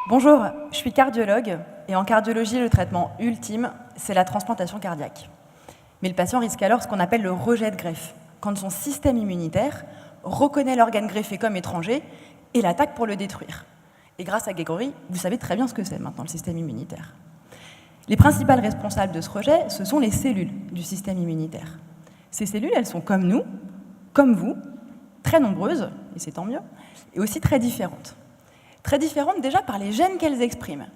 Bonjour, je suis cardiologue et en cardiologie, le traitement ultime, c'est la transplantation cardiaque. Mais le patient risque alors ce qu'on appelle le rejet de greffe, quand son système immunitaire reconnaît l'organe greffé comme étranger et l'attaque pour le détruire. Et grâce à Grégory, vous savez très bien ce que c'est maintenant, le système immunitaire. Les principales responsables de ce rejet, ce sont les cellules du système immunitaire. Ces cellules, elles sont comme nous, comme vous, très nombreuses, et c'est tant mieux, et aussi très différentes. Très différentes déjà par les gènes qu'elles expriment.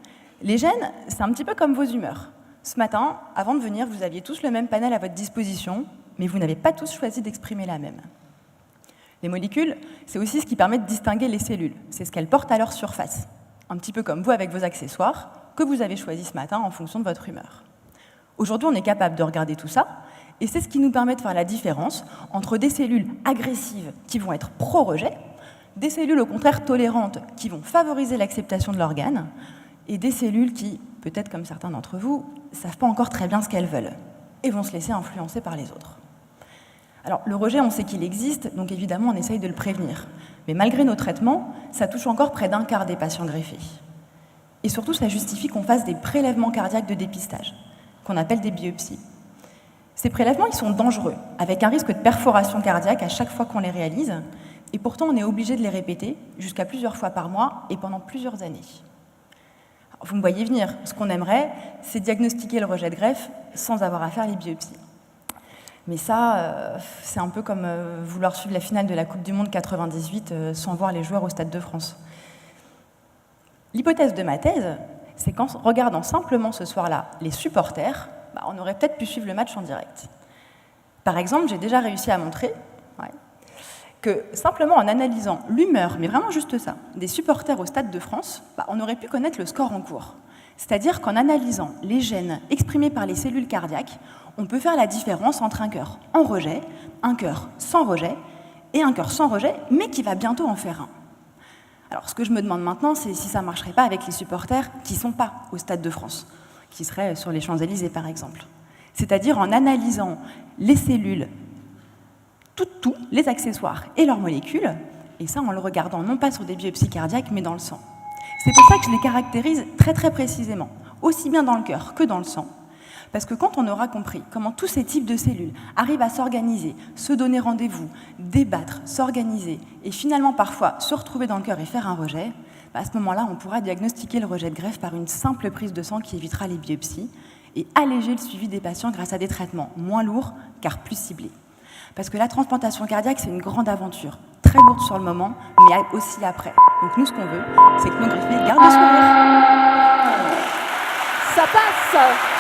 Les gènes, c'est un petit peu comme vos humeurs. Ce matin, avant de venir, vous aviez tous le même panel à votre disposition, mais vous n'avez pas tous choisi d'exprimer la même. Les molécules, c'est aussi ce qui permet de distinguer les cellules. C'est ce qu'elles portent à leur surface. Un petit peu comme vous avec vos accessoires, que vous avez choisis ce matin en fonction de votre humeur. Aujourd'hui, on est capable de regarder tout ça, et c'est ce qui nous permet de faire la différence entre des cellules agressives qui vont être pro-rejet, des cellules au contraire tolérantes qui vont favoriser l'acceptation de l'organe, et des cellules qui, peut-être comme certains d'entre vous, ne savent pas encore très bien ce qu'elles veulent, et vont se laisser influencer par les autres. Alors, le rejet, on sait qu'il existe, donc évidemment, on essaye de le prévenir. Mais malgré nos traitements, ça touche encore près d'un quart des patients greffés. Et surtout, ça justifie qu'on fasse des prélèvements cardiaques de dépistage, qu'on appelle des biopsies. Ces prélèvements, ils sont dangereux, avec un risque de perforation cardiaque à chaque fois qu'on les réalise, et pourtant, on est obligé de les répéter jusqu'à plusieurs fois par mois et pendant plusieurs années. Alors, vous me voyez venir, ce qu'on aimerait, c'est diagnostiquer le rejet de greffe sans avoir à faire les biopsies. Mais ça, c'est un peu comme vouloir suivre la finale de la Coupe du Monde 98 sans voir les joueurs au Stade de France. L'hypothèse de ma thèse, c'est qu'en regardant simplement ce soir-là les supporters, on aurait peut-être pu suivre le match en direct. Par exemple, j'ai déjà réussi à montrer que simplement en analysant l'humeur, mais vraiment juste ça, des supporters au Stade de France, on aurait pu connaître le score en cours. C'est-à-dire qu'en analysant les gènes exprimés par les cellules cardiaques, on peut faire la différence entre un cœur en rejet, un cœur sans rejet, et un cœur sans rejet, mais qui va bientôt en faire un. Alors, ce que je me demande maintenant, c'est si ça ne marcherait pas avec les supporters qui ne sont pas au Stade de France, qui seraient sur les Champs-Élysées, par exemple. C'est-à-dire en analysant les cellules, tout, les accessoires et leurs molécules, et ça en le regardant non pas sur des biopsies cardiaques, mais dans le sang. C'est pour ça que je les caractérise très très précisément, aussi bien dans le cœur que dans le sang, parce que quand on aura compris comment tous ces types de cellules arrivent à s'organiser, se donner rendez-vous, débattre, s'organiser, et finalement parfois se retrouver dans le cœur et faire un rejet, à ce moment-là, on pourra diagnostiquer le rejet de greffe par une simple prise de sang qui évitera les biopsies, et alléger le suivi des patients grâce à des traitements moins lourds, car plus ciblés. Parce que la transplantation cardiaque, c'est une grande aventure, très lourde sur le moment, mais aussi après. Donc nous, ce qu'on veut, c'est que nos greffiers gardent le sourire. Ça passe.